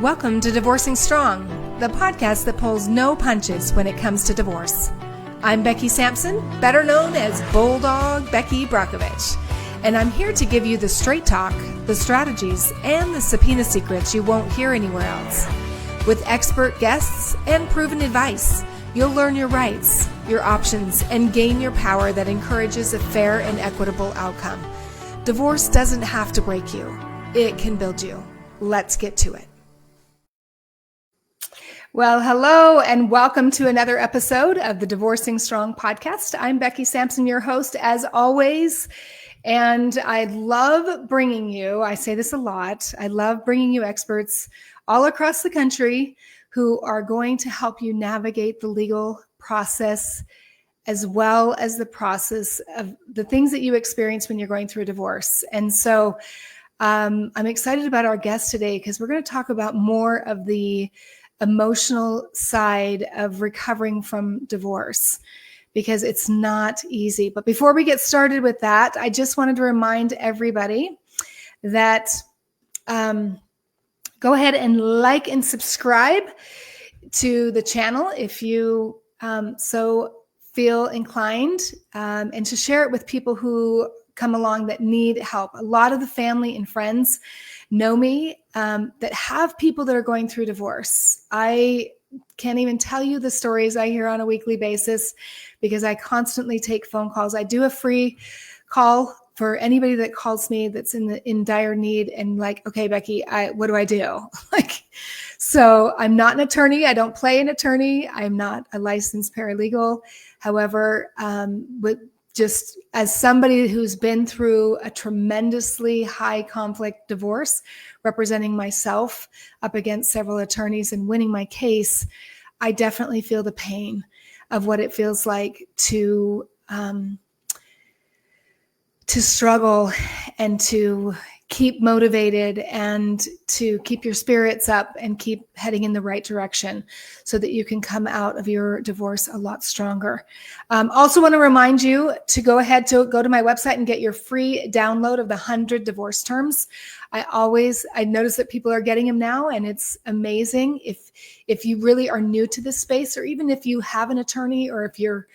Welcome to Divorcing Strong, the podcast that pulls no punches when it comes to divorce. I'm Becky Sampson, better known as Bulldog Becky Brockovich, and I'm here to give you the straight talk, the strategies, and the subpoena secrets you won't hear anywhere else. With expert guests and proven advice, you'll learn your rights, your options, and gain your power that encourages a fair and equitable outcome. Divorce doesn't have to break you. It can build you. Let's get to it. Well, hello, and welcome to another episode of the Divorcing Strong podcast. I'm Becky Sampson, your host, as always, and I love bringing you, I say this a lot, I love bringing you experts all across the country who are going to help you navigate the legal process as well as the process of the things that you experience when you're going through a divorce. And so I'm excited about our guest today because we're going to talk about more of the emotional side of recovering from divorce, because it's not easy. But before we get started with that, I just wanted to remind everybody that go ahead and like and subscribe to the channel if you so feel inclined, and to share it with people who come along that need help. A lot of the family and friends know me that have people that are going through divorce. I can't even tell you the stories I hear on a weekly basis because I constantly take phone calls. I do a free call for anybody that calls me that's in dire need and like, okay, Becky, what do I do? So I'm not an attorney. I don't play an attorney. I'm not a licensed paralegal. However, but just as somebody who's been through a tremendously high conflict divorce, representing myself up against several attorneys and winning my case, I definitely feel the pain of what it feels like to struggle and to keep motivated and to keep your spirits up and keep heading in the right direction so that you can come out of your divorce a lot stronger. Also want to remind you to go ahead to go to my website and get your free download of the 100 divorce terms. I notice that people are getting them now, and it's amazing. If you really are new to this space, or even if you have an attorney, or if you're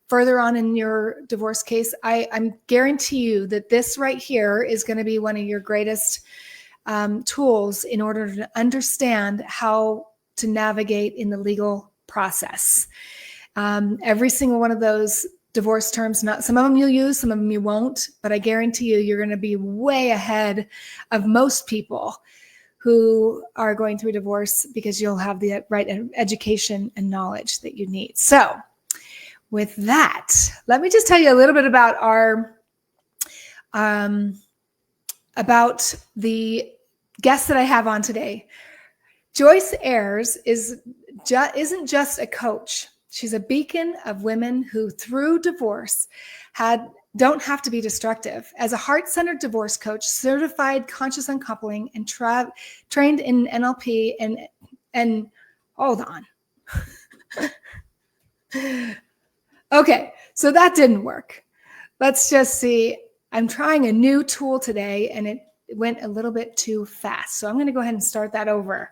further on in your divorce case, I'm guarantee you that this right here is going to be one of your greatest tools in order to understand how to navigate in the legal process. Every single one of those divorce terms, some of them you'll use, some of them you won't, but I guarantee you're going to be way ahead of most people who are going through divorce because you'll have the right education and knowledge that you need. So with that, let me just tell you a little bit about about the guest that I have on today. Joyce Ayers isn't just a coach. She's a beacon of women who, through divorce, don't have to be destructive. As a heart-centered divorce coach, certified conscious uncoupling, and trained in NLP and hold on. Okay, so that didn't work. Let's just see. I'm trying a new tool today, and it went a little bit too fast. So I'm going to go ahead and start that over.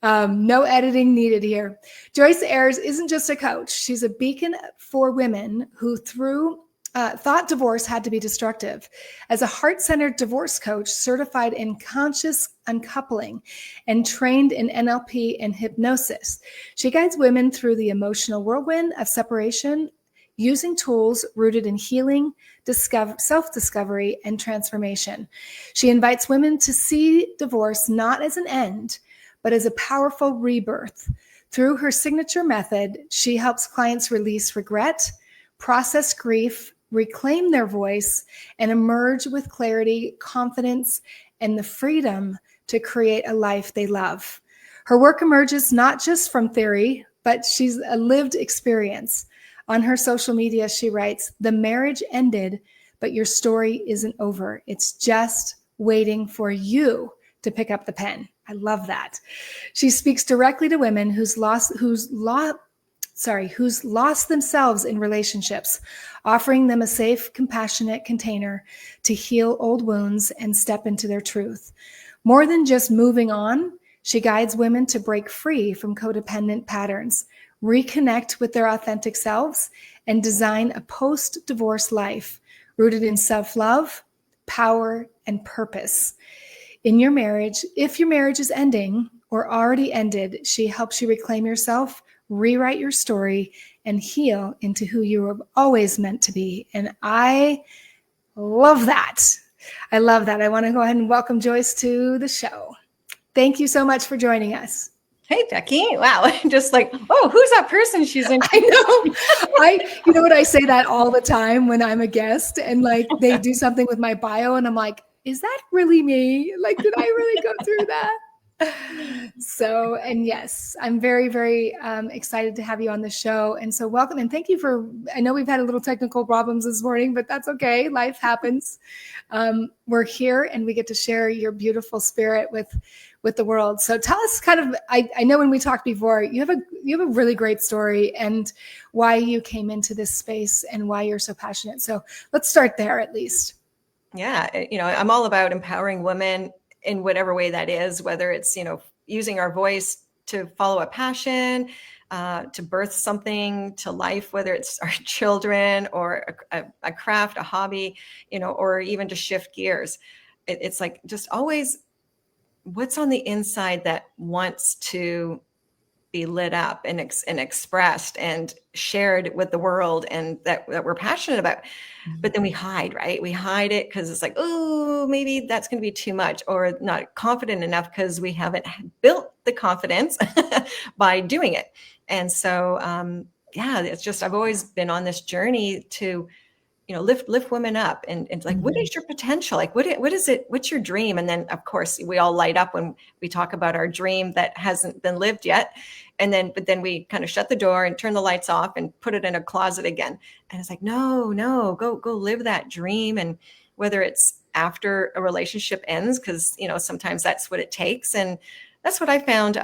No editing needed here. Joyce Ayers isn't just a coach. She's a beacon for women who thought divorce had to be destructive. As a heart-centered divorce coach, certified in conscious uncoupling, and trained in NLP and hypnosis, she guides women through the emotional whirlwind of separation using tools rooted in healing, self-discovery, and transformation. She invites women to see divorce not as an end, but as a powerful rebirth. Through her signature method, she helps clients release regret, process grief, reclaim their voice, and emerge with clarity, confidence, and the freedom to create a life they love. Her work emerges not just from theory, but she's a lived experience. On her social media, she writes, "The marriage ended, but your story isn't over. It's just waiting for you to pick up the pen." I love that. She speaks directly to women who's lost themselves in relationships, offering them a safe, compassionate container to heal old wounds and step into their truth. More than just moving on, She guides women to break free from codependent patterns, reconnect with their authentic selves, and design a post-divorce life rooted in self-love, power, and purpose. In your marriage, if your marriage is ending or already ended, she helps you reclaim yourself, rewrite your story, and heal into who you were always meant to be. And I love that. I love that. I want to go ahead and welcome Joyce to the show. Thank you so much for joining us. Hey, Becky. Wow. Just like, oh, who's that person she's in? I know. You know what? I say that all the time when I'm a guest and like they do something with my bio and I'm like, is that really me? Like, did I really go through that? So, and yes, I'm very, very excited to have you on the show. And so welcome. And thank you for, I know we've had a little technical problems this morning, but that's okay. Life happens. We're here and we get to share your beautiful spirit with the world. So tell us kind of, I know when we talked before, you have a really great story and why you came into this space and why you're so passionate. So let's start there at least. Yeah. I'm all about empowering women in whatever way that is, whether it's, using our voice to follow a passion, to birth something to life, whether it's our children or a craft, a hobby, or even to shift gears. It's like just always what's on the inside that wants to be lit up and expressed and shared with the world and that we're passionate about. But then we hide, right? We hide it because it's like, oh, maybe that's going to be too much or not confident enough because we haven't built the confidence by doing it. And so, it's just, I've always been on this journey to, lift women up and like, what is your potential? Like, what is it? What's your dream? And then of course we all light up when we talk about our dream that hasn't been lived yet. But then we kind of shut the door and turn the lights off and put it in a closet again. And it's like, no, go live that dream. And whether it's after a relationship ends, because, sometimes that's what it takes. And that's what I found,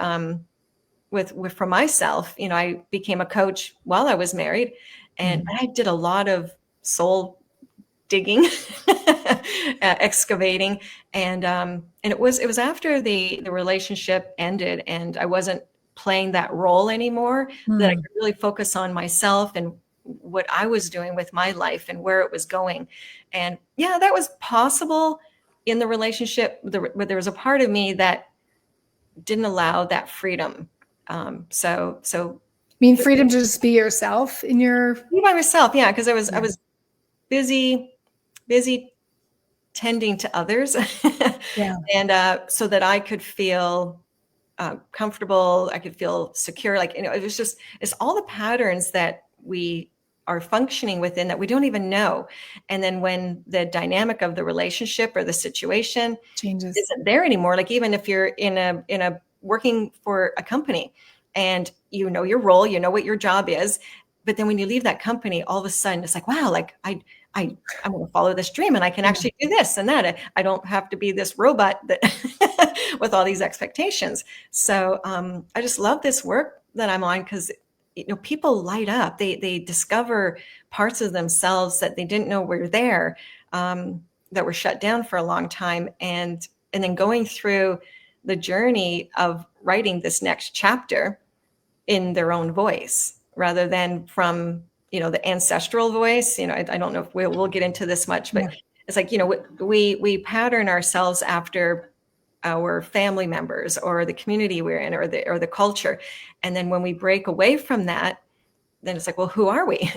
with for myself. I became a coach while I was married and I did a lot of soul digging, excavating. And it was after the relationship ended and I wasn't playing that role anymore that I could really focus on myself and what I was doing with my life and where it was going. And yeah, that was possible in the relationship, but there was a part of me that didn't allow that freedom. So mean freedom to just be yourself in your be by myself. Yeah. Cause I was busy tending to others. Yeah. And so that I could feel comfortable, I could feel secure. Like, it's all the patterns that we are functioning within that we don't even know. And then when the dynamic of the relationship or the situation changes, isn't there anymore, like even if you're in a working for a company and you know your role, you know what your job is, but then when you leave that company, all of a sudden it's like, wow, like I'm going to follow this dream and I can actually do this and that. I don't have to be this robot that with all these expectations. So I just love this work that I'm on because people light up. They discover parts of themselves that they didn't know were there, that were shut down for a long time, and then going through the journey of writing this next chapter in their own voice rather than from the ancestral voice. I don't know if we'll get into this much, but it's like, we pattern ourselves after our family members or the community we're in or the culture. And then when we break away from that, then it's like, well, who are we?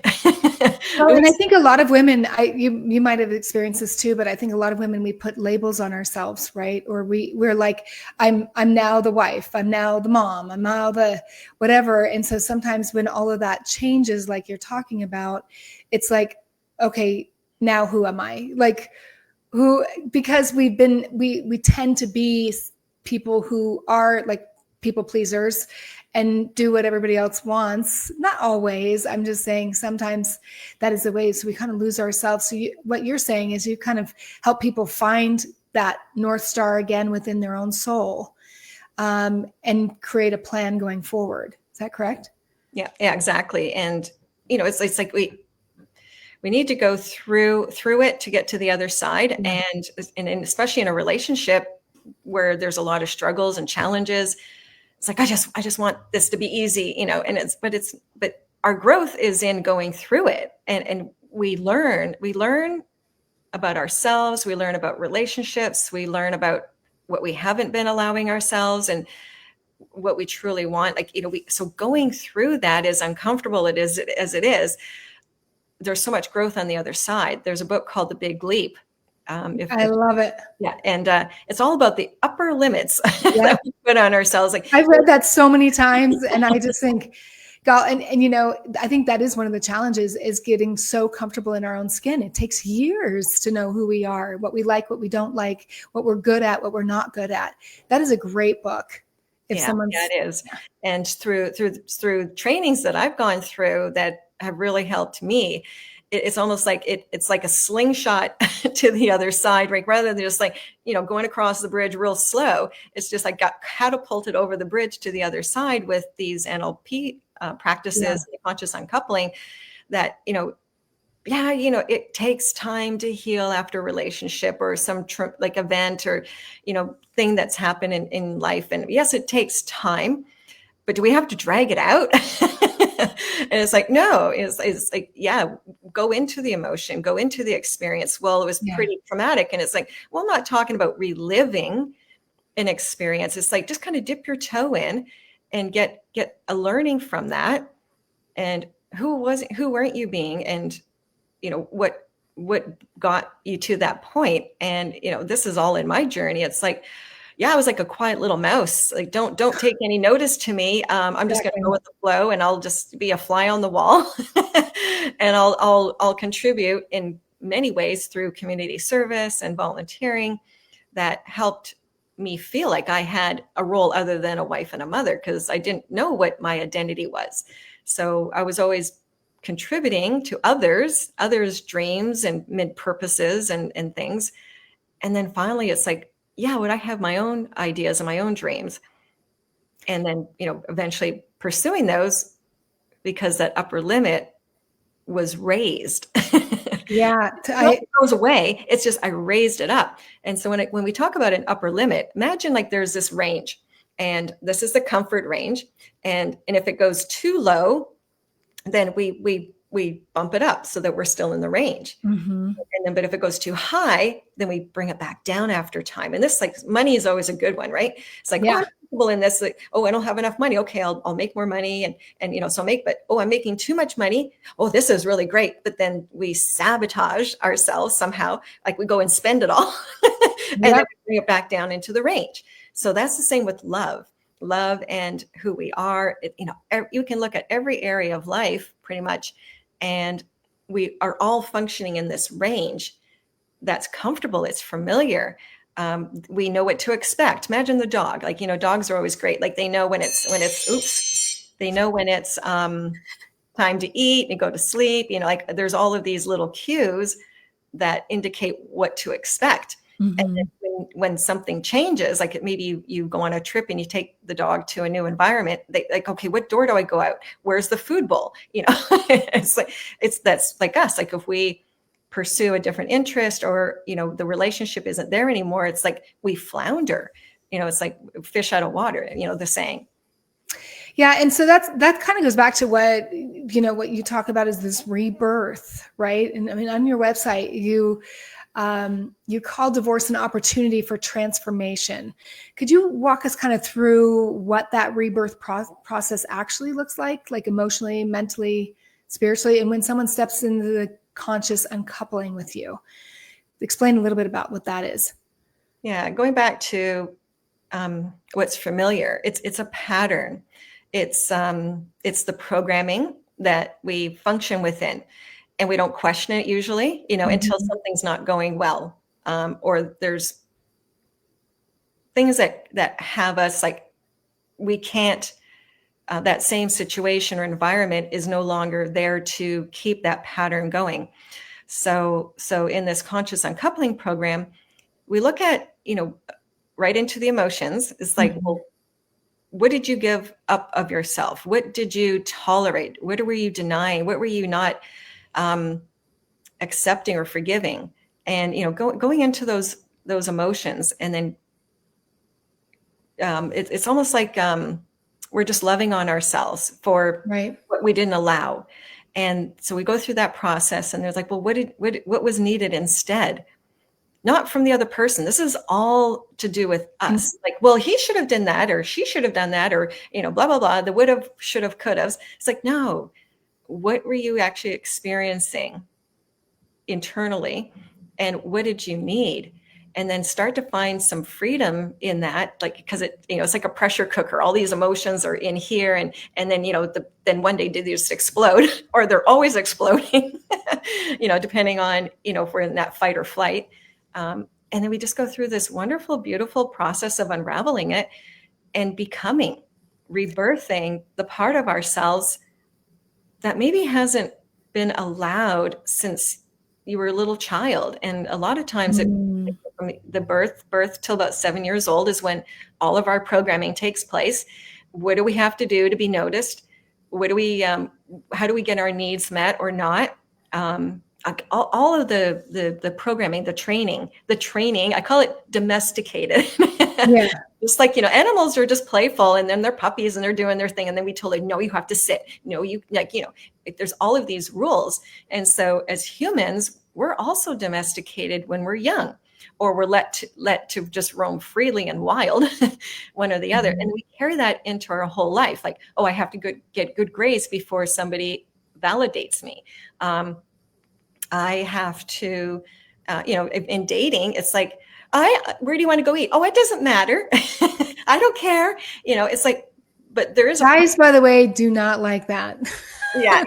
Well, and I think a lot of women, you might have experienced this too, but I think a lot of women, we put labels on ourselves, right? Or we're like, I'm now the wife, I'm now the mom, I'm now the whatever. And so sometimes when all of that changes, like you're talking about, it's like, okay, now who am I? Like because we tend to be people who are like people pleasers and do what everybody else wants. Not always. I'm just saying sometimes that is the way. So we kind of lose ourselves. So what you're saying is you kind of help people find that North Star again within their own soul, and create a plan going forward. Is that correct? Yeah, exactly. And, it's like we need to go through it to get to the other side. And especially in a relationship, where there's a lot of struggles and challenges. It's like, I just want this to be easy, and but our growth is in going through it. And we learn about ourselves. We learn about relationships. We learn about what we haven't been allowing ourselves and what we truly want. So going through that, as uncomfortable as it is, there's so much growth on the other side. There's a book called The Big Leap. I love it. Yeah. And it's all about the upper limits that we put on ourselves. I've read that so many times, and I just think, God, and I think that is one of the challenges, is getting so comfortable in our own skin. It takes years to know who we are, what we like, what we don't like, what we're good at, what we're not good at. That is a great book. Yeah, it is. And through trainings that I've gone through that have really helped me, it's almost like it's like a slingshot to the other side, right? Rather than just like, going across the bridge real slow. It's just like got catapulted over the bridge to the other side with these NLP practices, conscious uncoupling, that, it takes time to heal after a relationship or some like event or, thing that's happened in life. And yes, it takes time, but do we have to drag it out? And it's like, no, it's like, go into the emotion, go into the experience. Well, it was pretty traumatic. And it's like, well, I'm not talking about reliving an experience. It's like, just kind of dip your toe in and get a learning from that. And who weren't you being? And, what got you to that point? And, this is all in my journey. It's like, I was like a quiet little mouse. Like, don't take any notice to me. I'm just going to go with the flow, and I'll just be a fly on the wall, and I'll contribute in many ways through community service and volunteering that helped me feel like I had a role other than a wife and a mother, because I didn't know what my identity was. So I was always contributing to others' dreams and mid purposes and things. And then finally it's like, would I have my own ideas and my own dreams? And then, eventually pursuing those, because that upper limit was raised. It goes away. It's just, I raised it up. And so when we talk about an upper limit, imagine like there's this range, and this is the comfort range. And if it goes too low, then we bump it up so that we're still in the range. Mm-hmm. And then, but if it goes too high, then we bring it back down after time. And this, like, money is always a good one, right? It's like, I'm comfortable in this. Like, I don't have enough money. Okay, I'll make more money. And so I'm making too much money. Oh, this is really great. But then we sabotage ourselves somehow. Like, we go and spend it all and then we bring it back down into the range. So that's the same with love and who we are. You can look at every area of life pretty much, and we are all functioning in this range that's comfortable. It's familiar. We know what to expect. Imagine the dog. Like, dogs are always great. Like, they know when it's time to eat and go to sleep. Like, there's all of these little cues that indicate what to expect. Mm-hmm. And then when something changes, like maybe you go on a trip and you take the dog to a new environment, they like, okay, what door do I go out? Where's the food bowl? That's like us. Like, if we pursue a different interest, or, the relationship isn't there anymore, it's like we flounder, it's like fish out of water, the saying. Yeah. And so that kind of goes back to what you talk about is this rebirth, right? And I mean, on your website, you call divorce an opportunity for transformation. Could you walk us kind of through what that rebirth process actually looks like emotionally, mentally, spiritually, and when someone steps into the conscious uncoupling with you? Explain a little bit about what that is. Yeah, going back to what's familiar, it's a pattern. It's the programming that we function within. And we don't question it usually, until something's not going well, or there's things that have us like, we can't, that same situation or environment is no longer there to keep that pattern going. So in this conscious uncoupling program, we look at, right into the emotions. It's like, well, what did you give up of yourself? What did you tolerate? What were you denying? What were you not accepting or forgiving? And going into those emotions, and then it's almost like we're just loving on ourselves for Right. what we didn't allow. And so we go through that process, and there's like, well, what was needed instead? Not from the other person. This is all to do with us. Like, well, he should have done that, or she should have done that, or, blah, blah, blah. The would have, should have, could have. It's like, no, what were you actually experiencing internally? And what did you need? And then start to find some freedom in that, like, because it's like a pressure cooker. All these emotions are in here, and then then one day they just explode, or they're always exploding, depending on if we're in that fight or flight. And then we just go through this wonderful, beautiful process of unraveling it and becoming, rebirthing the part of ourselves that maybe hasn't been allowed since you were a little child. And a lot of times from the birth till about 7 years old is when all of our programming takes place. What do we have to do to be noticed? What do we, how do we get our needs met or not? All of the programming, the training, I call it domesticated. Yeah. Just like, animals are just playful, and then they're puppies and they're doing their thing. And then we told them, no, you have to sit. No, there's all of these rules. And so as humans, we're also domesticated when we're young, or we're let to just roam freely and wild, one or the other. And we carry that into our whole life. Like, oh, I have to get good grades before somebody validates me. I have to, in dating, it's like, where do you want to go eat? Oh, it doesn't matter. I don't care. It's like, but there is guys, by the way, do not like that. Yeah,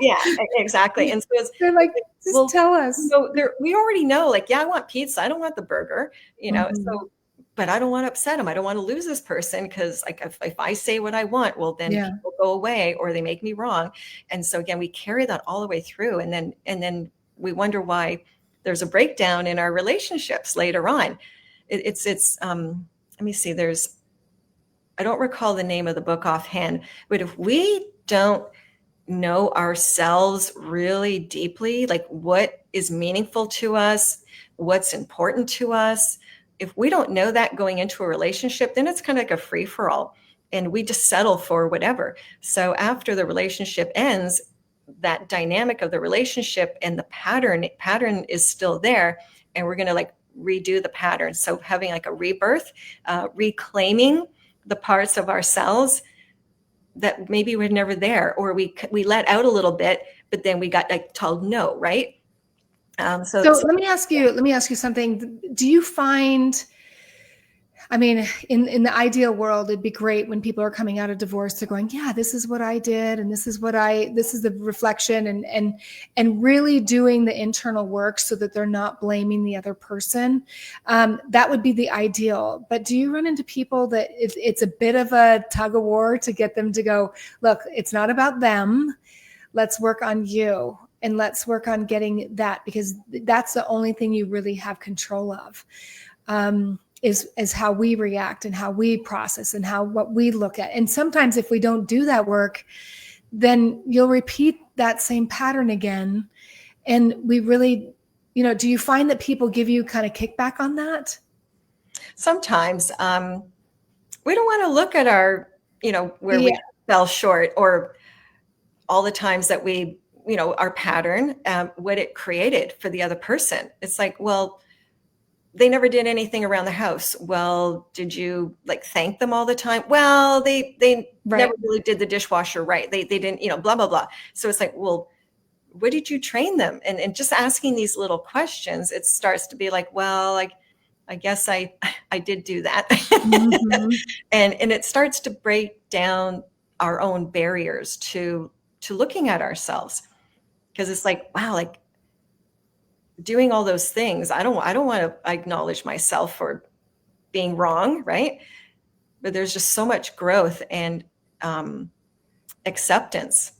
exactly. And so they're like, just tell us. So we already know, like, yeah, I want pizza. I don't want the burger, so, but I don't want to upset them. I don't want to lose this person, because like if I say what I want, well, then people go away, or they make me wrong. And so again, we carry that all the way through. And then we wonder why there's a breakdown in our relationships later on. It's let me see, I don't recall the name of the book offhand, but if we don't know ourselves really deeply, like what is meaningful to us, what's important to us, if we don't know that going into a relationship, then it's kind of like a free for all, and we just settle for whatever. So after the relationship ends, that dynamic of the relationship and the pattern is still there, and we're going to like redo the pattern. So having like a rebirth, reclaiming the parts of ourselves that maybe were never there, or we let out a little bit, but then we got like told no, right? So let me ask you something. Do you find, I mean, in the ideal world, it'd be great when people are coming out of divorce, they're going, yeah, this is what I did, and this is the reflection, and really doing the internal work so that they're not blaming the other person. That would be the ideal. But do you run into people that it's a bit of a tug of war to get them to go, look, it's not about them. Let's work on you, and let's work on getting that, because that's the only thing you really have control of. Is how we react and how we process and what we look at. And sometimes if we don't do that work, then you'll repeat that same pattern again. And we really, do you find that people give you kind of kickback on that? Sometimes we don't want to look at our, where we fell short, or all the times that we, our pattern, what it created for the other person. It's like, well, they never did anything around the house. Well, did you like thank them all the time? Well, they never really did the dishwasher right. They didn't, blah, blah, blah. So it's like, well, what did you train them? And just asking these little questions, it starts to be like, well, like, I guess I did do that. Mm-hmm. and it starts to break down our own barriers to looking at ourselves. Because it's like, wow, like, doing all those things, I don't want to acknowledge myself for being wrong, right? But there's just so much growth and acceptance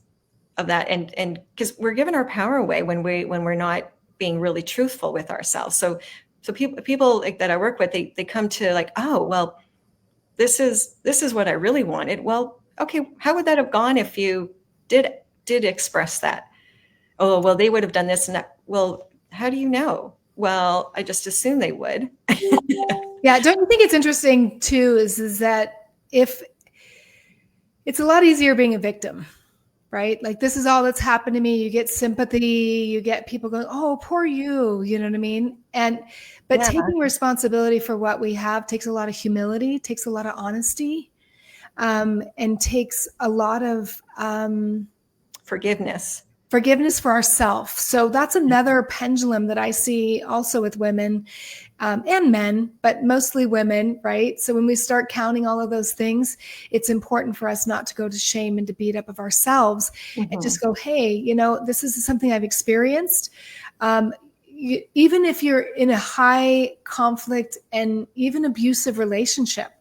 of that, and because we're giving our power away when we're not being really truthful with ourselves. So people like that I work with, they come to like, oh, well, this is what I really wanted. Well, okay, how would that have gone if you did express that? Oh, well, they would have done this and that. Well, how do you know? Well, I just assume they would. Yeah. Don't you think it's interesting too, is that if it's a lot easier being a victim, right? Like, this is all that's happened to me. You get sympathy, you get people going, oh, poor you know what I mean? But Yeah. taking responsibility for what we have takes a lot of humility, takes a lot of honesty, and takes a lot of Forgiveness. forgiveness for ourselves. So that's another pendulum that I see also with women and men, but mostly women, right? So when we start counting all of those things, it's important for us not to go to shame and to beat up of ourselves and just go, hey, you know, this is something I've experienced. Even if you're in a high conflict and even abusive relationship,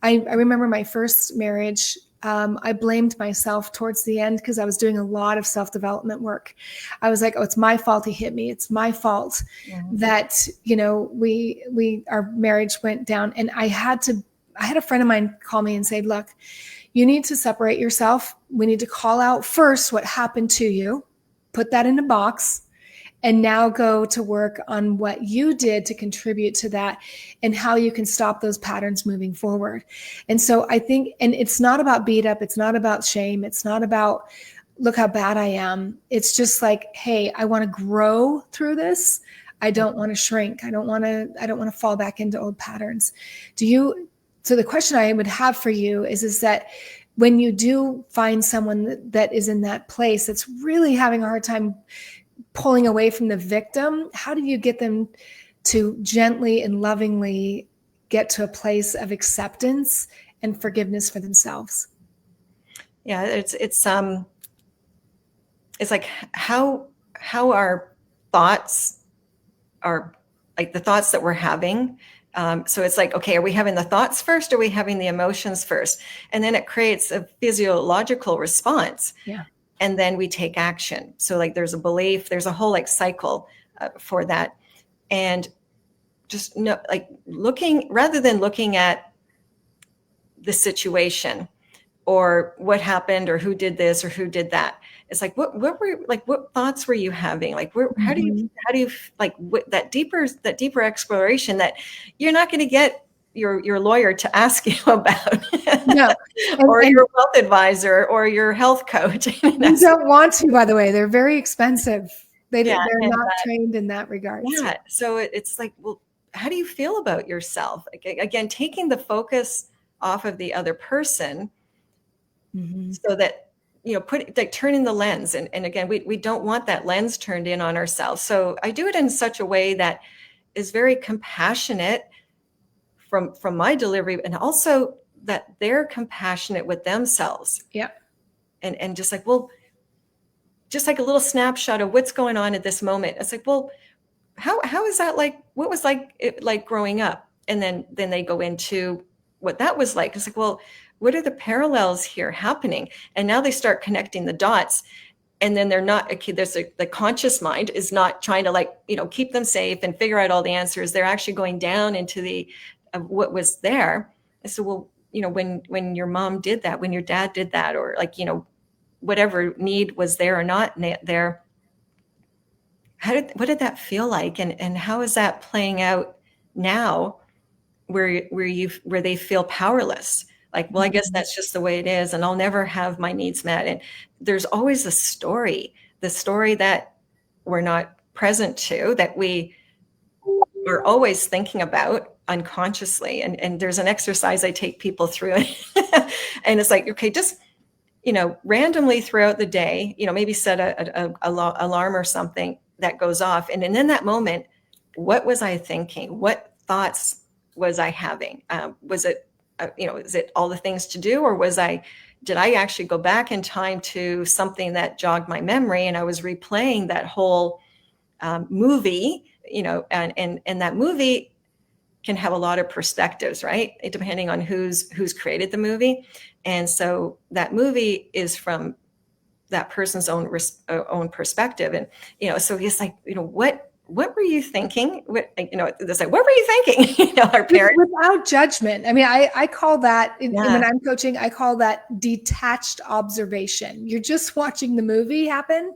I remember my first marriage. I blamed myself towards the end because I was doing a lot of self-development work. I was like, oh, it's my fault he hit me. It's my fault that, you know, our marriage went down. And I had a friend of mine call me and say, look, you need to separate yourself. We need to call out first what happened to you, put that in a box, and now go to work on what you did to contribute to that and how you can stop those patterns moving forward. And so I think, and it's not about beat up. It's not about shame. It's not about, look how bad I am. It's just like, hey, I want to grow through this. I don't want to shrink. I don't want to fall back into old patterns. So the question I would have for you is that when you do find someone that is in that place, that's really having a hard time pulling away from the victim, how do you get them to gently and lovingly get to a place of acceptance and forgiveness for themselves? Yeah, it's like how our thoughts are, like the thoughts that we're having. So it's like, okay, are we having the thoughts first? Or are we having the emotions first? And then it creates a physiological response. Yeah. And then we take action. So like there's a belief, there's a whole like cycle for that. And just like rather than looking at the situation or what happened or who did this or who did that, it's like, what thoughts were you having? Like, how do you like that deeper exploration that you're not going to get your lawyer to ask you about, no, or your wealth advisor or your health coach. You don't want to, by the way. They're very expensive. They're not trained in that regard. Yeah. So it's like, well, how do you feel about yourself? Again, taking the focus off of the other person, so that, you know, turning the lens. And again, we don't want that lens turned in on ourselves. So I do it in such a way that is very compassionate from my delivery, and also that they're compassionate with themselves. Yeah. And just like, well, just like a little snapshot of what's going on at this moment. It's like, well, how is that like, what was like growing up? And then they go into what that was like. It's like, well, what are the parallels here happening? And now they start connecting the dots. And then they're not, okay, the conscious mind is not trying to, like, you know, keep them safe and figure out all the answers. They're actually going down into what was there. And so, well, you know, when your mom did that, when your dad did that, or like, you know, whatever need was there or not there, what did that feel like? And how is that playing out now where they feel powerless? Like, well, I guess that's just the way it is, and I'll never have my needs met. And there's always the story that we're not present to, that we are always thinking about unconsciously. And there's an exercise I take people through, and it's like, okay, just, you know, randomly throughout the day, you know, maybe set a alarm or something that goes off. And in that moment, what was I thinking? What thoughts was I having? Was it, you know, is it all the things to do, or did I actually go back in time to something that jogged my memory, and I was replaying that whole movie, you know, and that movie can have a lot of perspectives, right? Depending on who's created the movie. And so that movie is from that person's own perspective. And, you know, so he's like, you know, what were you thinking? What were you thinking? You know, our parents. Without judgment. I mean, I call that, when I'm coaching, I call that detached observation. You're just watching the movie happen,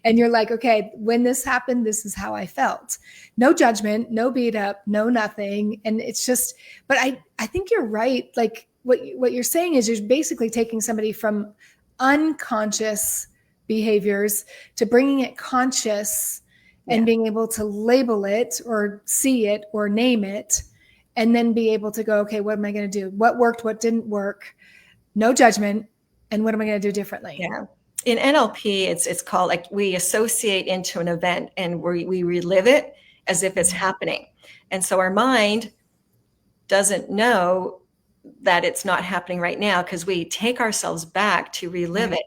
and you're like, okay, when this happened, this is how I felt. No judgment, no beat up, no nothing. And it's just, but I think you're right. Like, what you're saying is you're basically taking somebody from unconscious behaviors to bringing it conscious and being able to label it or see it or name it, and then be able to go, okay, what am I going to do? What worked? What didn't work? No judgment. And what am I going to do differently? Yeah. In NLP, it's called, like, we associate into an event and we relive it as if it's happening. And so our mind doesn't know that it's not happening right now, because we take ourselves back to relive it.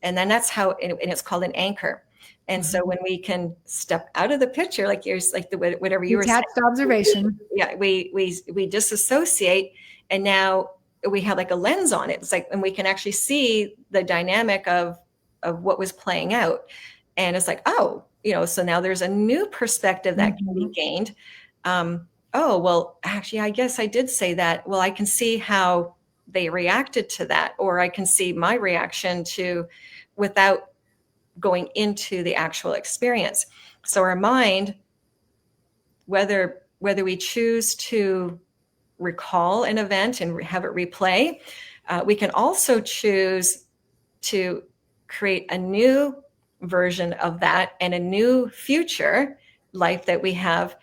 And then that's how, and it's called an anchor. And so when we can step out of the picture, like yours, like whatever you were saying, detached observation. Yeah, we disassociate, and now we have like a lens on it. It's like, and we can actually see the dynamic of what was playing out. And it's like, oh, so now there's a new perspective that can be gained. Oh, well, actually, I guess I did say that. Well, I can see how they reacted to that, or I can see my reaction to, without going into the actual experience. So our mind, whether we choose to recall an event and have it replay, we can also choose to create a new version of that and a new future life that we have.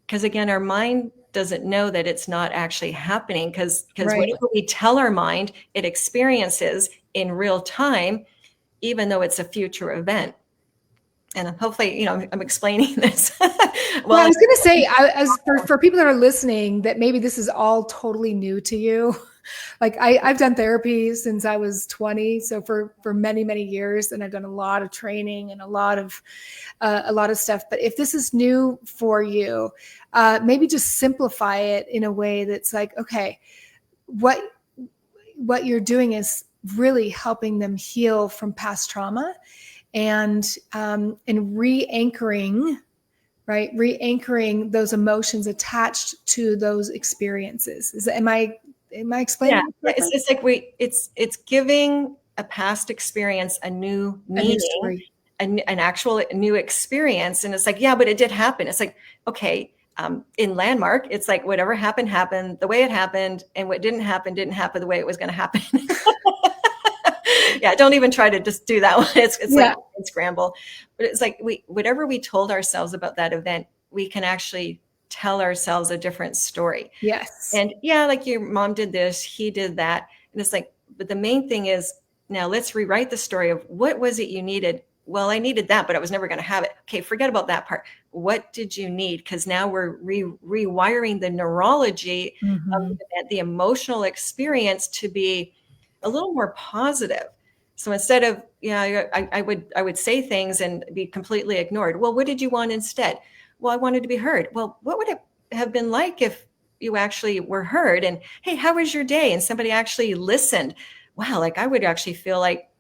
Because again, our mind doesn't know that it's not actually happening, because whatever we tell our mind, it experiences in real time, even though it's a future event. And hopefully, I'm explaining this. Well, I was going to say, as for people that are listening, that maybe this is all totally new to you. Like I've done therapy since I was 20, so for many, many years, and I've done a lot of training and a lot of stuff. But if this is new for you, maybe just simplify it in a way that's like, okay, what you're doing is really helping them heal from past trauma, and re-anchoring. Right, re-anchoring those emotions attached to those experiences. Am I explaining? Yeah, it's like it's giving a past experience a new meaning, an actual new experience. And it's like, yeah, but it did happen. It's like, okay, in Landmark, it's like whatever happened the way it happened, and what didn't happen the way it was going to happen. Yeah, don't even try to just do that one. It's like a scramble. But it's like whatever we told ourselves about that event, we can actually tell ourselves a different story. Yes. And yeah, like your mom did this, he did that. And it's like, but the main thing is, now let's rewrite the story of what was it you needed? Well, I needed that, but I was never going to have it. Okay, forget about that part. What did you need? Because now we're rewiring the neurology of the emotional experience to be a little more positive. So instead of, I would say things and be completely ignored. Well, what did you want instead? Well, I wanted to be heard. Well, what would it have been like if you actually were heard? And hey, how was your day? And somebody actually listened. Wow, like I would actually feel like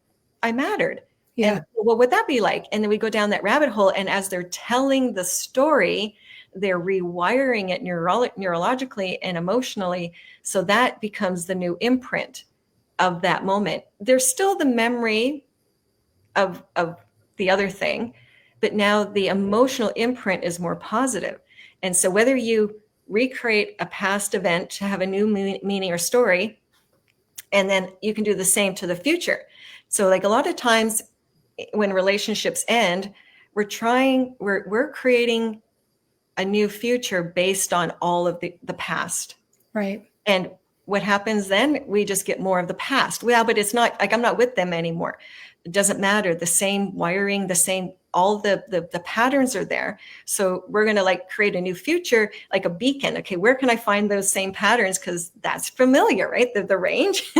I mattered. Yeah. And what would that be like? And then we go down that rabbit hole. And as they're telling the story, they're rewiring it neurologically and emotionally. So that becomes the new imprint of that moment. There's still the memory of the other thing, but now the emotional imprint is more positive. And so whether you recreate a past event to have a new meaning or story, and then you can do the same to the future. So like a lot of times when relationships end, we're creating a new future based on all of the past. Right. And what happens then? We just get more of the past. Well, but it's not like I'm not with them anymore. It doesn't matter. The same wiring, the same, all the patterns are there. So we're going to like create a new future, like a beacon. Okay, where can I find those same patterns? Because that's familiar, right? The range.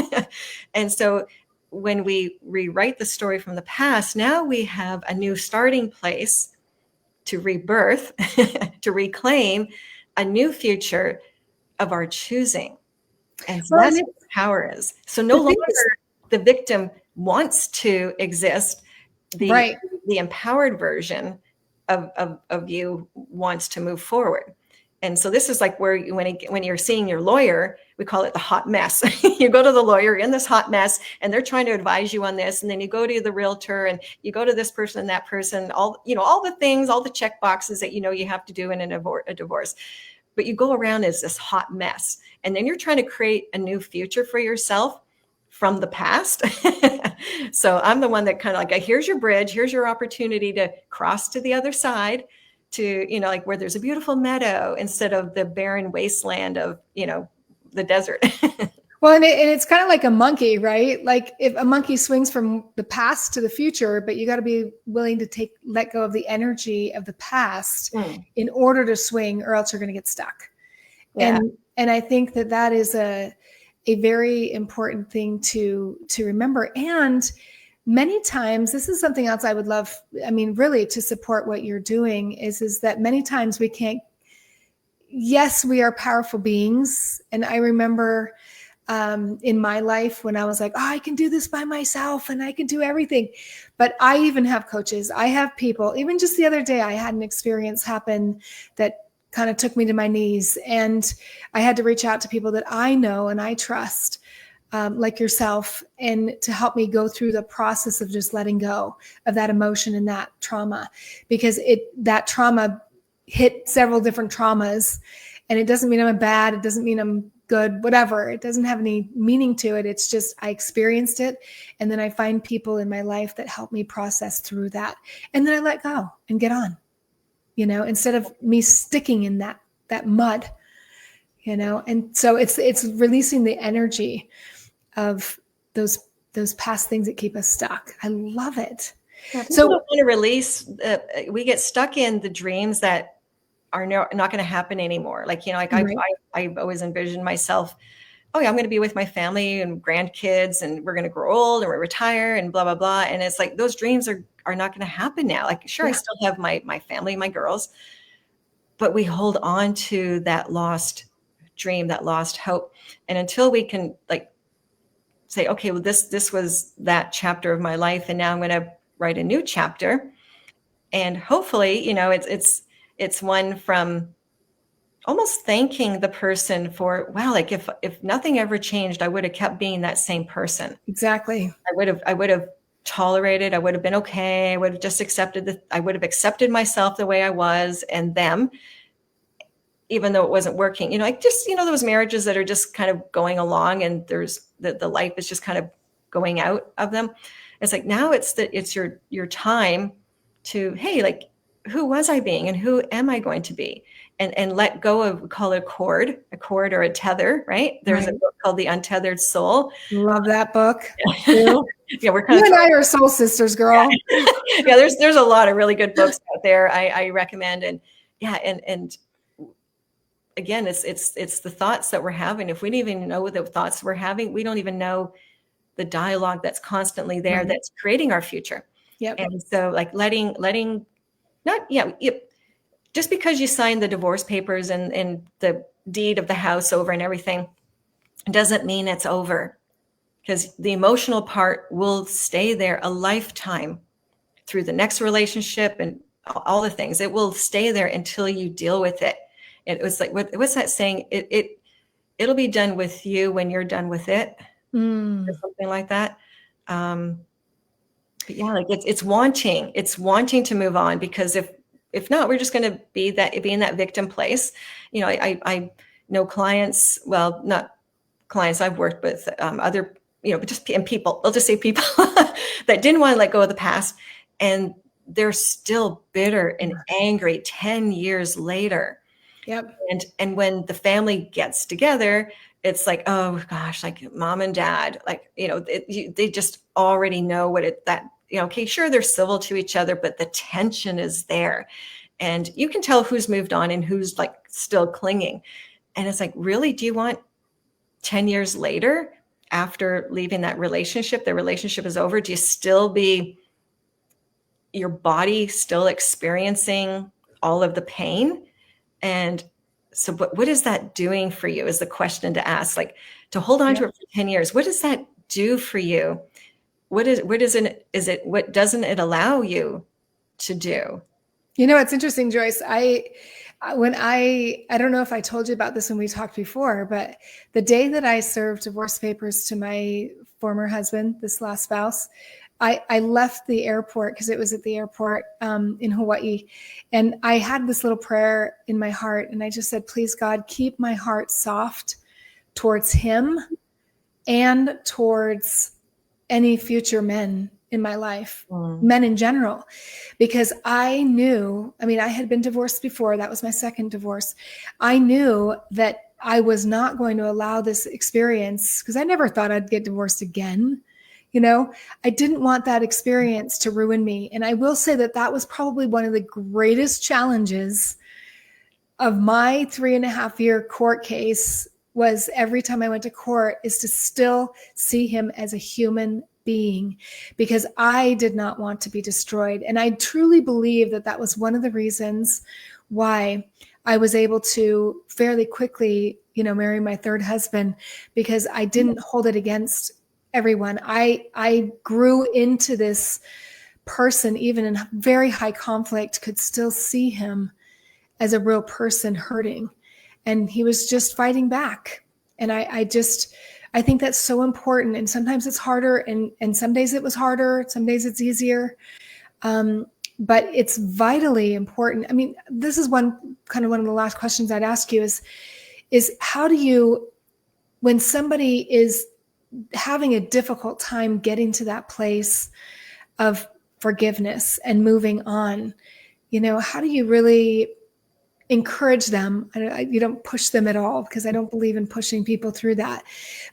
And so when we rewrite the story from the past, now we have a new starting place to rebirth, to reclaim a new future of our choosing. And so that's what power is. So no longer the victim wants to exist. The empowered version of you wants to move forward. And so this is like where when you're seeing your lawyer, we call it the hot mess. You go to the lawyer in this hot mess, and they're trying to advise you on this. And then you go to the realtor, and you go to this person and that person, all the things, all the check boxes that you have to do in a divorce. but you go around as this hot mess. And then you're trying to create a new future for yourself from the past. So I'm the one that kind of like, here's your bridge, here's your opportunity to cross to the other side, to, you know, like where there's a beautiful meadow instead of the barren wasteland of, you know, the desert. Well, and it's kind of like a monkey, right? Like if a monkey swings from the past to the future, but you got to be willing to let go of the energy of the past in order to swing, or else you're going to get stuck. Yeah. And I think that is a very important thing to remember. And many times, this is something else I would love, I mean, really to support what you're doing is that many times we can't, yes, we are powerful beings. And I remember in my life when I was like, oh, I can do this by myself and I can do everything. But I even have coaches. I have people. Even just the other day, I had an experience happen that kind of took me to my knees. And I had to reach out to people that I know and I trust, like yourself, and to help me go through the process of just letting go of that emotion and that trauma, because that trauma hit several different traumas. And it doesn't mean I'm bad. It doesn't mean I'm good, whatever. It doesn't have any meaning to it. It's just, I experienced it. And then I find people in my life that help me process through that. And then I let go and get on, you know, instead of me sticking in that mud, you know? And so it's releasing the energy of those past things that keep us stuck. I love it. Yeah, so want to release, we get stuck in the dreams that are not going to happen anymore. Like, you know, like right. I've always envisioned myself, oh yeah, I'm going to be with my family and grandkids and we're going to grow old and we're retire and blah, blah, blah. And it's like, those dreams are not going to happen now. Like, sure, yeah. I still have my family, my girls, but we hold on to that lost dream, that lost hope. And until we can like say, okay, well, this was that chapter of my life. And now I'm going to write a new chapter. And hopefully, you know, it's one from almost thanking the person for, wow, like if nothing ever changed, I would have kept being that same person. Exactly. I would have tolerated, I would have been okay. I would have just I would have accepted myself the way I was and them, even though it wasn't working. You know, like just, you know, those marriages that are just kind of going along and there's the life is just kind of going out of them. It's like, now it's your time to, hey, like, who was I being and who am I going to be? And let go of, we call it a cord or a tether, right? There's right. a book called The Untethered Soul. Love that book. Yeah, we're kind you and I are soul sisters, girl. Yeah, there's a lot of really good books out there I recommend. And yeah, and again, it's the thoughts that we're having. If we don't even know the thoughts we're having, we don't even know the dialogue that's constantly there right. that's creating our future. Yep. And so like letting just because you signed the divorce papers and the deed of the house over and everything doesn't mean it's over, because the emotional part will stay there a lifetime through the next relationship and all the things. It will stay there until you deal with it. It was like, what's that saying? It'll be done with you when you're done with it, or something like that. But yeah, like it's wanting to move on, because if not, we're just going to be in that victim place. You know, I know clients, well, not clients I've worked with, other, you know, but just people, I'll just say people that didn't want to let go of the past, and they're still bitter and angry 10 years later. Yep. And when the family gets together, it's like, oh gosh, like mom and dad, like, you know, they just already know you know, okay, sure, they're civil to each other, but the tension is there. And you can tell who's moved on and who's like still clinging. And it's like, really, do you want 10 years later, after leaving that relationship, the relationship is over, do you still be your body still experiencing all of the pain? And so what is that doing for you is the question to ask, like to hold on to it for 10 years. What does that do for you? What doesn't it allow you to do? You know, it's interesting, Joyce. I don't know if I told you about this when we talked before, but the day that I served divorce papers to my former husband, this last spouse, I left the airport because it was at the airport in Hawaii. And I had this little prayer in my heart. And I just said, please, God, keep my heart soft towards him and towards any future men in my life, men in general, because I knew, I mean, I had been divorced before. That was my second divorce. I knew that I was not going to allow this experience, because I never thought I'd get divorced again. You know, I didn't want that experience to ruin me. And I will say that that was probably one of the greatest challenges of my 3.5-year court case, was every time I went to court is to still see him as a human being, because I did not want to be destroyed. And I truly believe that that was one of the reasons why I was able to fairly quickly, marry my third husband, because I didn't hold it against everyone. I grew into this person, even in very high conflict, could still see him as a real person hurting. And he was just fighting back. And I think that's so important. And sometimes it's harder, and some days it was harder, some days it's easier. But it's vitally important. I mean, this is one of the last questions I'd ask you is how do you, when somebody is having a difficult time getting to that place of forgiveness and moving on, how do you really encourage them? You don't push them at all, because I don't believe in pushing people through that.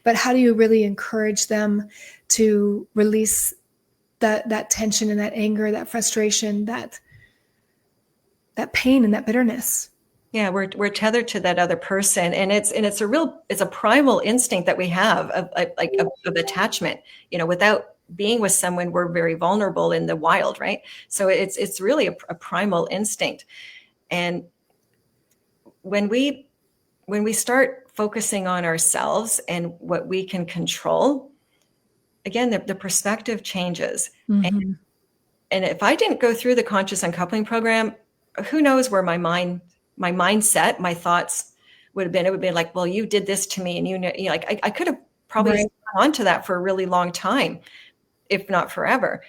But how do you really encourage them to release that tension and that anger, that frustration, that pain and that bitterness? Yeah, we're tethered to that other person, and it's a primal instinct that we have of attachment. Without being with someone, we're very vulnerable in the wild, right? So it's really a primal instinct. And when we start focusing on ourselves and what we can control, again, the perspective changes. Mm-hmm. And if I didn't go through the conscious uncoupling program, who knows where my mindset, my thoughts would have been. It would be like, well, you did this to me, and I could have probably hung on to that for a really long time, if not forever.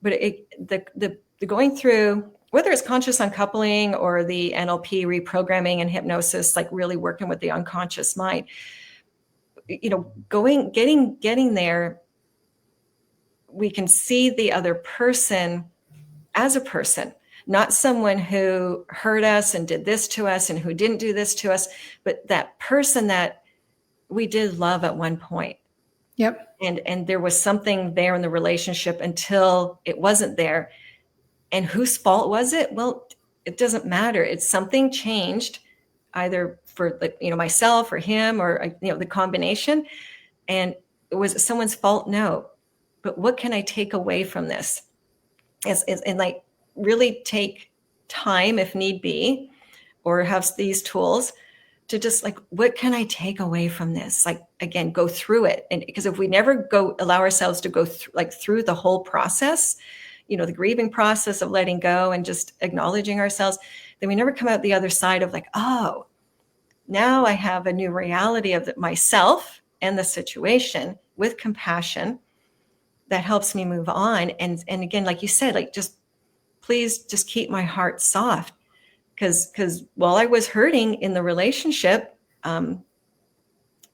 But the going through, whether it's conscious uncoupling or the NLP reprogramming and hypnosis, like really working with the unconscious mind, getting there, we can see the other person as a person, not someone who hurt us and did this to us and who didn't do this to us, but that person that we did love at one point. Yep. And there was something there in the relationship until it wasn't there. And whose fault was it? Well, it doesn't matter. It's something changed, either for myself or him, or the combination. And was it someone's fault? No. But what can I take away from this? And really take time if need be, or have these tools to just what can I take away from this? Again, go through it. And because if we never allow ourselves to go through the whole process, the grieving process of letting go and just acknowledging ourselves, then we never come out the other side of oh, now I have a new reality of myself and the situation with compassion that helps me move on. And again, like you said, please just keep my heart soft, because while I was hurting in the relationship, and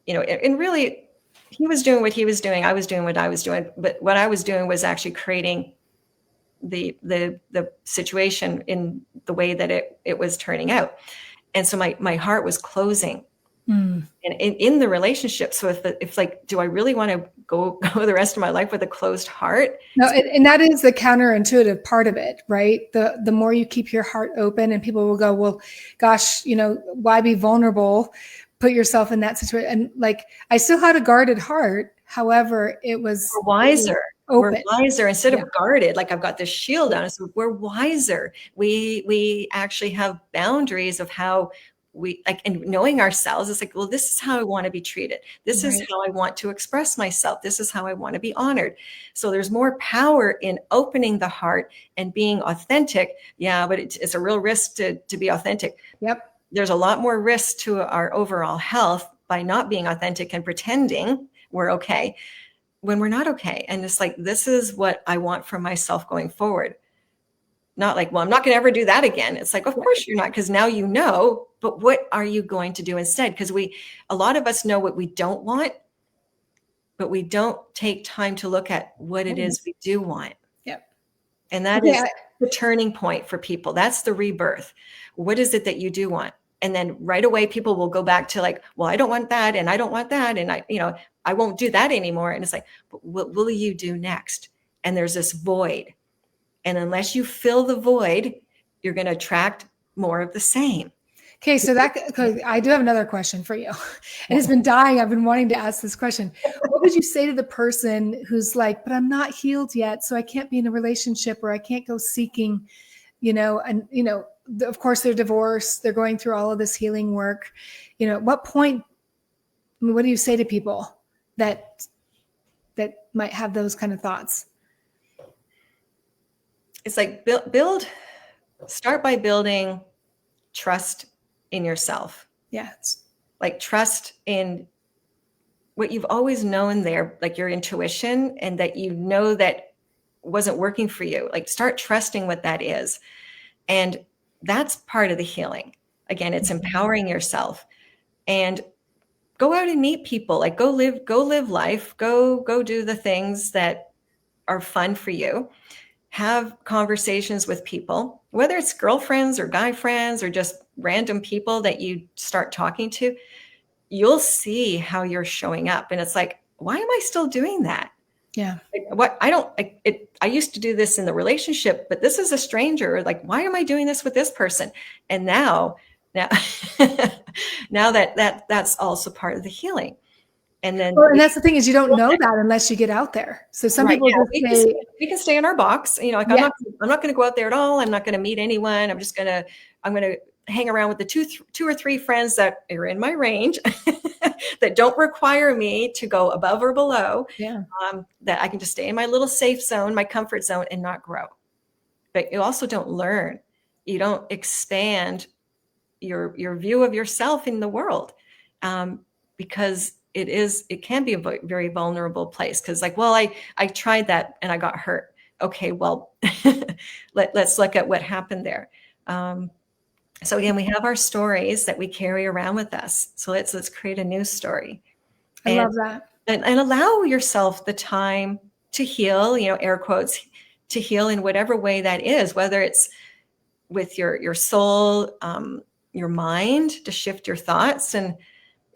really he was doing what he was doing, I was doing what I was doing, but what I was doing was actually creating the situation in the way that it was turning out. And so my heart was closing. And in the relationship. So if do I really want to go the rest of my life with a closed heart? No, and that is the counterintuitive part of it, right? The more you keep your heart open, and people will go, well, gosh, why be vulnerable? Put yourself in that situation. And I still had a guarded heart. However, it was wiser. Open. We're wiser instead of guarded. I've got this shield on us. We're wiser. We actually have boundaries of how we and knowing ourselves. It's well, this is how I want to be treated. This is how I want to express myself. This is how I want to be honored. So there's more power in opening the heart and being authentic. Yeah, but it's a real risk to be authentic. Yep. There's a lot more risk to our overall health by not being authentic and pretending we're okay. when we're not okay. And it's like, this is what I want for myself going forward. Not like, well, I'm not going to ever do that again. It's like, of course you're not, because now you know, but what are you going to do instead? Because a lot of us know what we don't want, but we don't take time to look at what it is we do want. Yep. And that is the turning point for people. That's the rebirth. What is it that you do want? And then right away, people will go back to like, well, I don't want that. And I don't want that. And I won't do that anymore. And it's like, but what will you do next? And there's this void. And unless you fill the void, you're going to attract more of the same. Okay, so I do have another question for you. And it's been dying. I've been wanting to ask this question. What would you say to the person who's like, but I'm not healed yet, so I can't be in a relationship, or I can't go seeking, of course they're divorced, they're going through all of this healing work. At what point, what do you say to people that might have those kind of thoughts? It's like start by building trust in yourself. Yes. Like trust in what you've always known there, like your intuition, and that that wasn't working for you. Like start trusting what that is. And that's part of the healing. Again, it's empowering yourself, and go out and meet people. Like go live life, go do the things that are fun for you. Have conversations with people, whether it's girlfriends or guy friends or just random people that you start talking to. You'll see how you're showing up. And it's like, why am I still doing that? Yeah. I used to do this in the relationship, but this is a stranger. Like, why am I doing this with this person? And now that's also part of the healing. And then, and that's the thing, is you don't know that unless you get out there. So some people just we can stay in our box. I'm not going to go out there at all. I'm not going to meet anyone. I'm going to hang around with the two or three friends that are in my range that don't require me to go above or below. Yeah. That I can just stay in my little safe zone, my comfort zone, and not grow. But you also don't learn. You don't expand your view of yourself in the world, because it can be a very vulnerable place. Because like, well, I tried that and I got hurt. Okay, well, let's look at what happened there. So again, we have our stories that we carry around with us. So let's create a new story. I love that. And allow yourself the time to heal, air quotes, to heal in whatever way that is, whether it's with your soul, your mind, to shift your thoughts. And,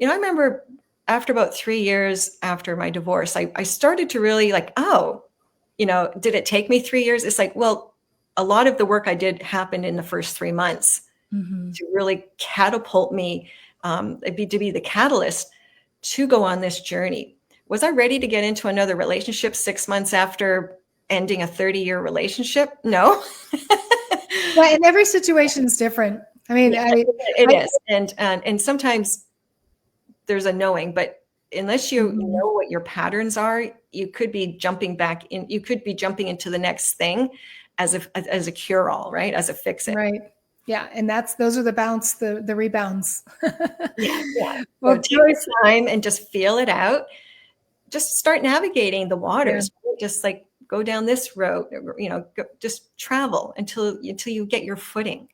I remember after about 3 years after my divorce, I started to really like, did it take me 3 years? It's like, well, a lot of the work I did happened in the first 3 months to really catapult me, to be the catalyst to go on this journey. Was I ready to get into another relationship 6 months after ending a 30-year relationship? No. Well, and every situation is different. I mean, it is. And sometimes there's a knowing, but unless you know what your patterns are, you could be jumping into the next thing as a cure-all, right? As a fix-it. Right. Yeah. And those are the rebounds. Yeah. Well, take your time and just feel it out. Just start navigating the waters. Yeah. Just like go down this road, just travel until you get your footing.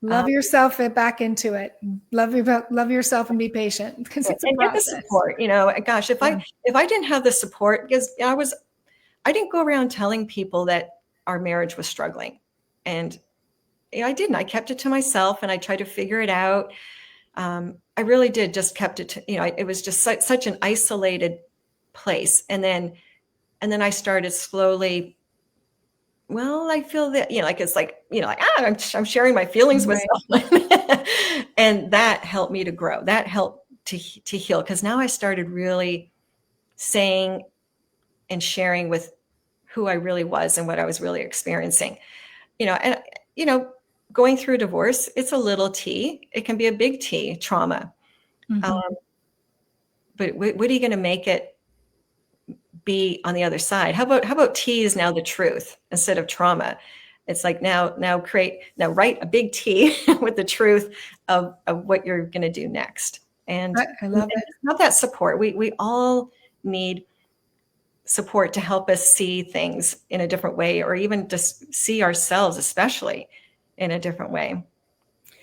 Love yourself and back into it. Love yourself and be patient, because it's a process. Get the support. Gosh, if I didn't have the support, because I didn't go around telling people that our marriage was struggling, and I didn't. I kept it to myself, and I tried to figure it out. I really did. Just kept it to, it was just such an isolated place, and then I started slowly. Well, I feel that, it's like, I'm sharing my feelings with someone. And that helped me to grow. That helped to heal. Because now I started really saying and sharing with who I really was and what I was really experiencing. Going through a divorce, it's a little T. It can be a big T, trauma. Mm-hmm. But what are you going to make it be on the other side? How about T is now the truth instead of trauma? It's like now write a big T with the truth of what you're going to do next. And I love it. Have that support. We all need support to help us see things in a different way, or even just see ourselves, especially, in a different way.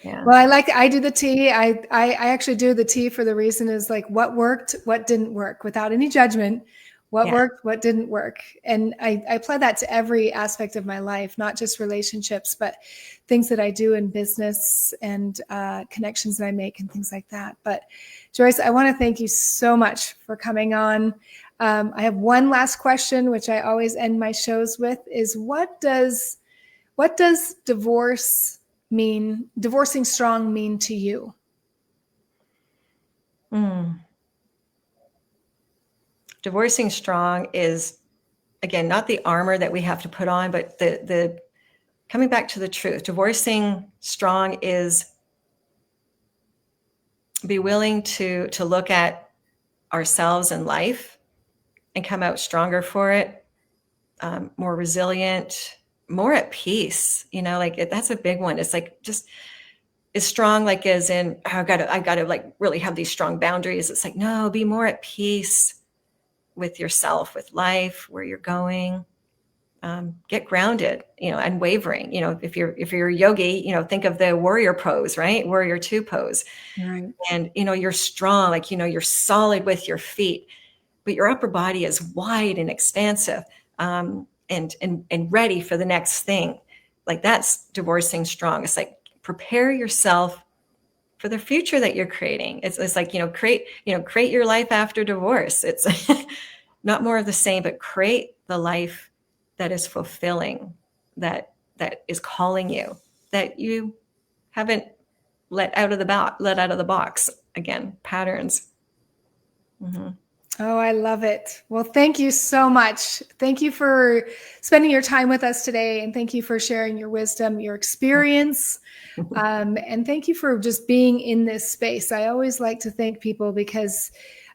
Yeah. Well, I do the tea. I actually do the tea for the reason is like what worked, what didn't work, without any judgment. What Yeah. worked, what didn't work. And I apply that to every aspect of my life, not just relationships, but things that I do in business and connections that I make and things like that. But Joyce, I want to thank you so much for coming on. I have one last question, which I always end my shows with, is what does divorcing strong mean to you? Divorcing strong is, again, not the armor that we have to put on, but the coming back to the truth. Divorcing strong is be willing to look at ourselves and life and come out stronger for it, more resilient, more at peace. Like that's a big one. It's like just is strong, like as in, I gotta like really have these strong boundaries. It's like, no, be more at peace with yourself, with life, where you're going. Get grounded, unwavering. If you're a yogi, think of the warrior pose, right? Warrior 2 pose. Right. And, you're strong, like, you're solid with your feet, but your upper body is wide and expansive, and ready for the next thing. Like that's divorcing strong. It's like, prepare yourself for the future that you're creating. It's like, create your life after divorce. It's not more of the same, but create the life that is fulfilling, that is calling you, that you haven't let out of the box. Again, patterns. Mm-hmm. Oh, I love it. Well, thank you so much. Thank you for spending your time with us today. And thank you for sharing your wisdom, your experience. And thank you for just being in this space. I always like to thank people because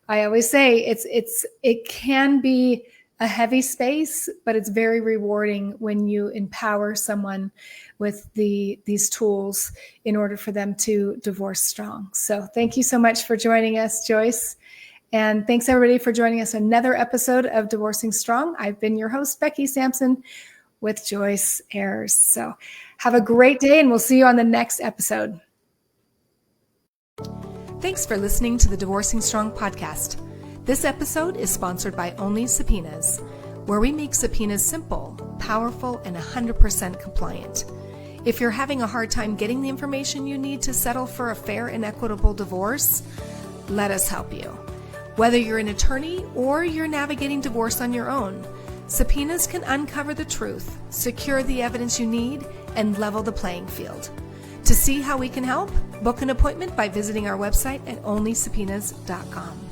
I always say it can be a heavy space, but it's very rewarding when you empower someone with these tools in order for them to divorce strong. So thank you so much for joining us, Joyce. And thanks everybody for joining us another episode of Divorcing Strong. I've been your host, Becky Sampson, with Joyce Ayers. So have a great day, and we'll see you on the next episode. Thanks for listening to the Divorcing Strong podcast. This episode is sponsored by Only Subpoenas, where we make subpoenas simple, powerful, and 100% compliant. If you're having a hard time getting the information you need to settle for a fair and equitable divorce, let us help you. Whether you're an attorney or you're navigating divorce on your own, subpoenas can uncover the truth, secure the evidence you need, and level the playing field. To see how we can help, book an appointment by visiting our website at onlysubpoenas.com.